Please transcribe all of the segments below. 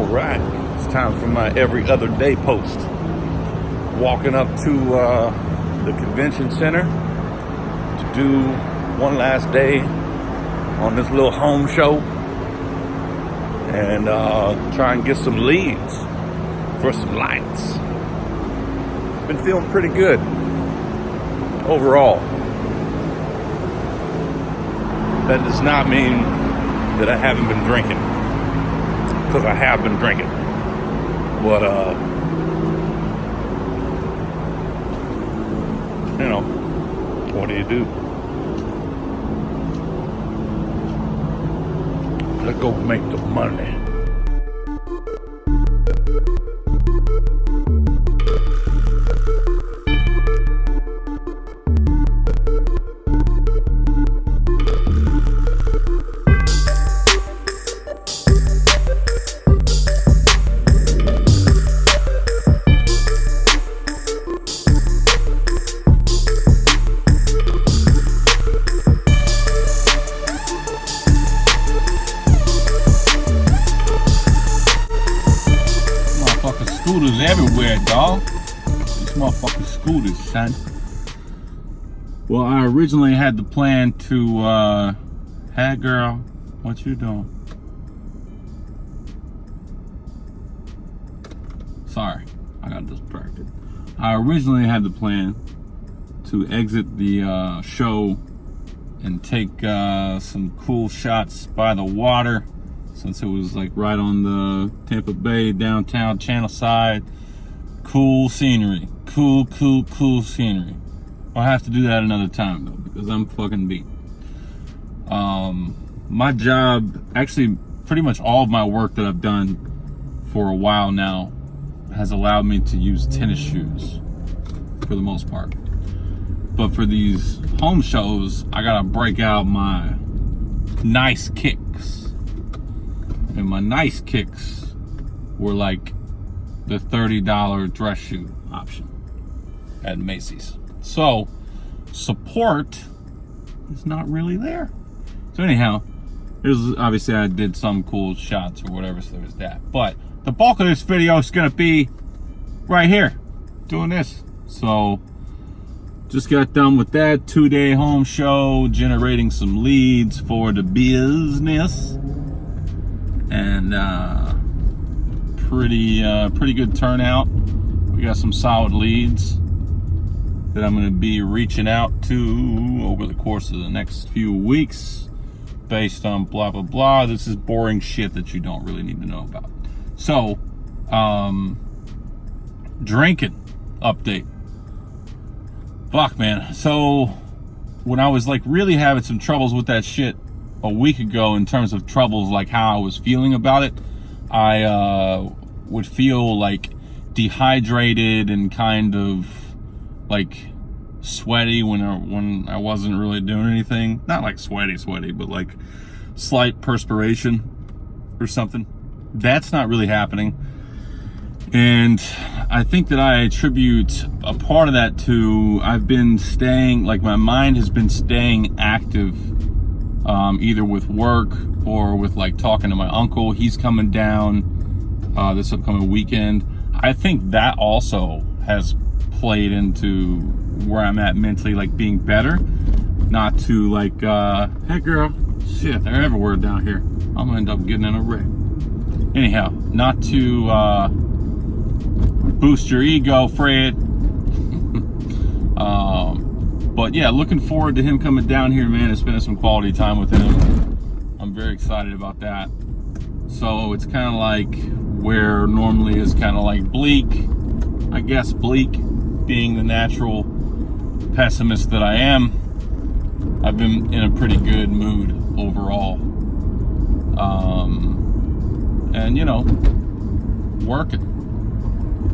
Alright, it's time for my every other day post. Walking up to the convention center to do one last day on this little home show and try and get some leads for some lights. Been feeling pretty good overall. That does not mean that I haven't been drinking, because I have been drinking. But you know, what do you do? Let's go make the money. Scooters everywhere, dog. These motherfucking scooters, son. Well, I originally had the plan to, hey girl, what you doing? Sorry, I got distracted. I originally had the plan to exit the show and take some cool shots by the water, since it was like right on the Tampa Bay downtown channel side. Cool scenery. Cool scenery. I'll have to do that another time though, because I'm fucking beat. My job, actually pretty much all of my work that I've done for a while now has allowed me to use tennis shoes for the most part. But for these home shows, I gotta break out my nice kicks. And my nice kicks were like the $30 dress shoe option at Macy's. So support is not really there. So anyhow, there's obviously I did some cool shots or whatever, so there's that. But the bulk of this video is gonna be right here, doing this. So just got done with that 2-day home show, generating some leads for the business. And pretty good turnout. We got some solid leads that I'm going to be reaching out to over the course of the next few weeks, based on blah blah blah. This is boring shit that you don't really need to know about. So, drinking update. Fuck, man. So when I was like really having some troubles with that shit a week ago, in terms of troubles, like how I was feeling about it, I would feel like dehydrated and kind of like sweaty when I wasn't really doing anything. Not like sweaty, but like slight perspiration or something. That's not really happening. And I think that I attribute a part of that to I've been staying, like my mind has been staying active, either with work or with like talking to my uncle. He's coming down this upcoming weekend. I think that also has played into where I'm at mentally, like being better. Not to like, hey girl, shit, they're everywhere down here. I'm gonna end up getting in a wreck. Anyhow, not to boost your ego, Fred. But yeah, looking forward to him coming down here, man, and spending some quality time with him. I'm very excited about that. So it's kind of like where normally is kind of like bleak, I guess bleak, being the natural pessimist that I am. I've been in a pretty good mood overall. And you know, working.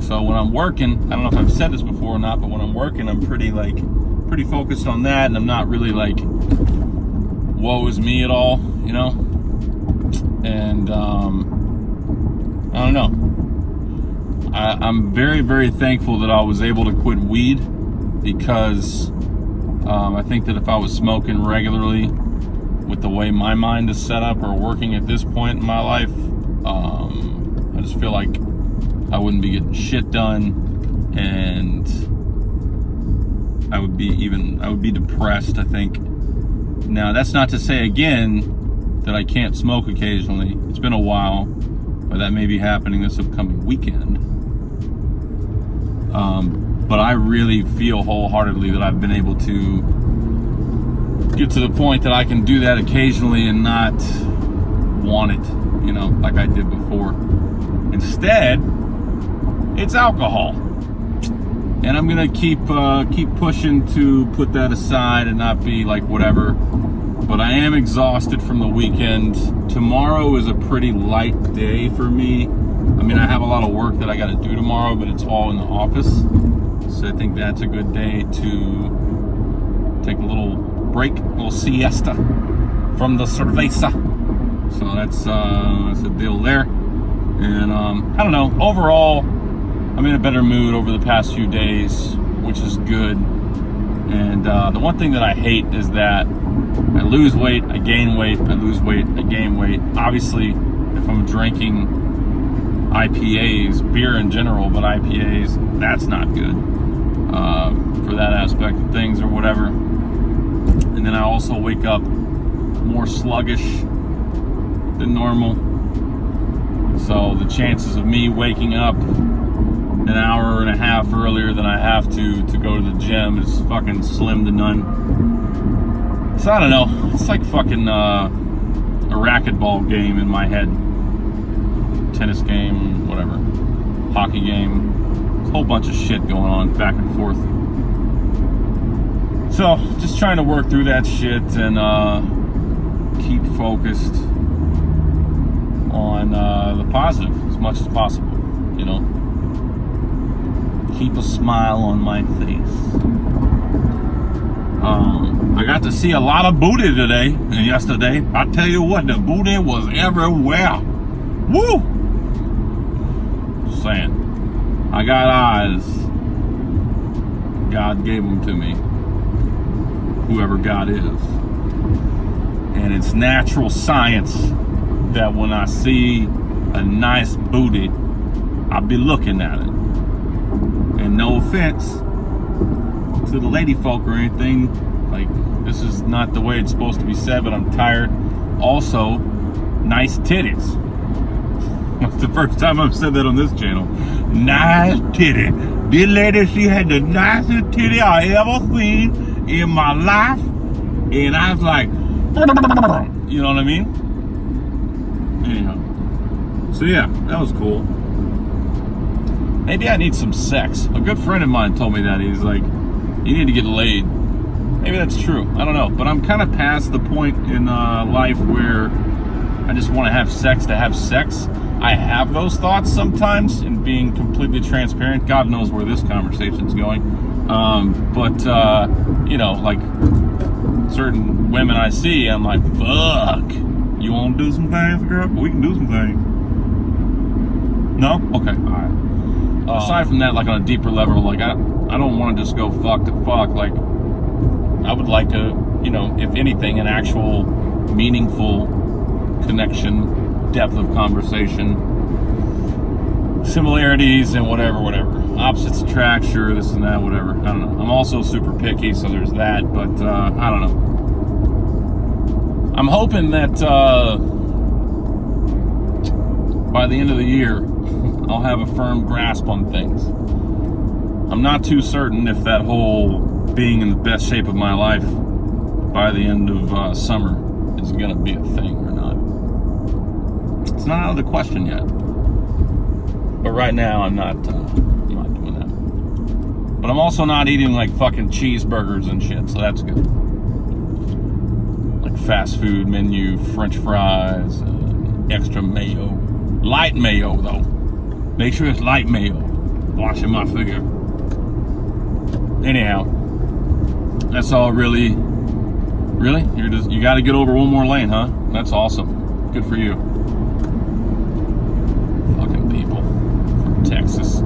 So when I'm working, I don't know if I've said this before or not, but when I'm working, I'm pretty focused on that, and I'm not really like, woe is me at all, you know? And I don't know. I'm very, very thankful that I was able to quit weed, because I think that if I was smoking regularly with the way my mind is set up or working at this point in my life, I I just feel like I wouldn't be getting shit done, and I would be depressed, I think. Now, that's not to say again that I can't smoke occasionally. It's been a while, but that may be happening this upcoming weekend. But I really feel wholeheartedly that I've been able to get to the point that I can do that occasionally and not want it, like I did before. Instead, it's alcohol. And I'm gonna keep pushing to put that aside and not be like whatever. But I am exhausted from the weekend. Tomorrow is a pretty light day for me. I mean, I have a lot of work that I gotta do tomorrow, but it's all in the office. So I think that's a good day to take a little break, a little siesta from the cerveza. So that's a deal there. And I don't know, overall, I'm in a better mood over the past few days, which is good. And the one thing that I hate is that I lose weight, I gain weight, I lose weight, I gain weight. Obviously, if I'm drinking IPAs, beer in general, but IPAs, that's not good for that aspect of things or whatever. And then I also wake up more sluggish than normal. So the chances of me waking up an hour and a half earlier than I have to go to the gym is fucking slim to none. So I don't know. It's like fucking a racquetball game in my head. Tennis game, whatever. Hockey game. A whole bunch of shit going on back and forth. So just trying to work through that shit and keep focused on the positive as much as possible, Keep a smile on my face. I got to see a lot of booty today and yesterday. I tell you what, the booty was everywhere. Woo! Just saying. I got eyes. God gave them to me. Whoever God is. And it's natural science that when I see a nice booty, I'll be looking at it. And no offense to the lady folk or anything, like, this is not the way it's supposed to be said, but I'm tired. Also, nice titties. That's the first time I've said that on this channel. Nice titty. This lady, she had the nicest titty I ever seen in my life. And I was like, you know what I mean? Anyhow. So yeah, that was cool. Maybe I need some sex. A good friend of mine told me that. He's like, you need to get laid. Maybe that's true. I don't know. But I'm kind of past the point in life where I just want to have sex to have sex. I have those thoughts sometimes, and being completely transparent, God knows where this conversation's going. But like certain women I see, I'm like, fuck. You want to do some things, girl? We can do some things. No? Okay. All right. Aside from that, like on a deeper level, like I don't want to just go fuck to fuck. Like I would like a, if anything, an actual meaningful connection, depth of conversation, similarities and whatever. Opposites attract, sure, this and that, whatever. I don't know. I'm also super picky, so there's that, but I don't know. I'm hoping that by the end of the year, I'll have a firm grasp on things. I'm not too certain if that whole being in the best shape of my life by the end of summer is going to be a thing or not. It's not out of the question yet. But right now, I'm not doing that. But I'm also not eating like fucking cheeseburgers and shit, so that's good. Like fast food menu, French fries, extra mayo. Light mayo, though. Make sure it's light mayo. Washing my figure. Anyhow, that's all really. Really? You got to get over one more lane, huh? That's awesome. Good for you. Fucking people from Texas.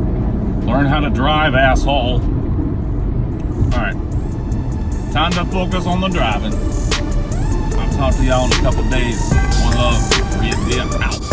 Learn how to drive, asshole. All right. Time to focus on the driving. I'll talk to y'all in a couple days. One love. Out.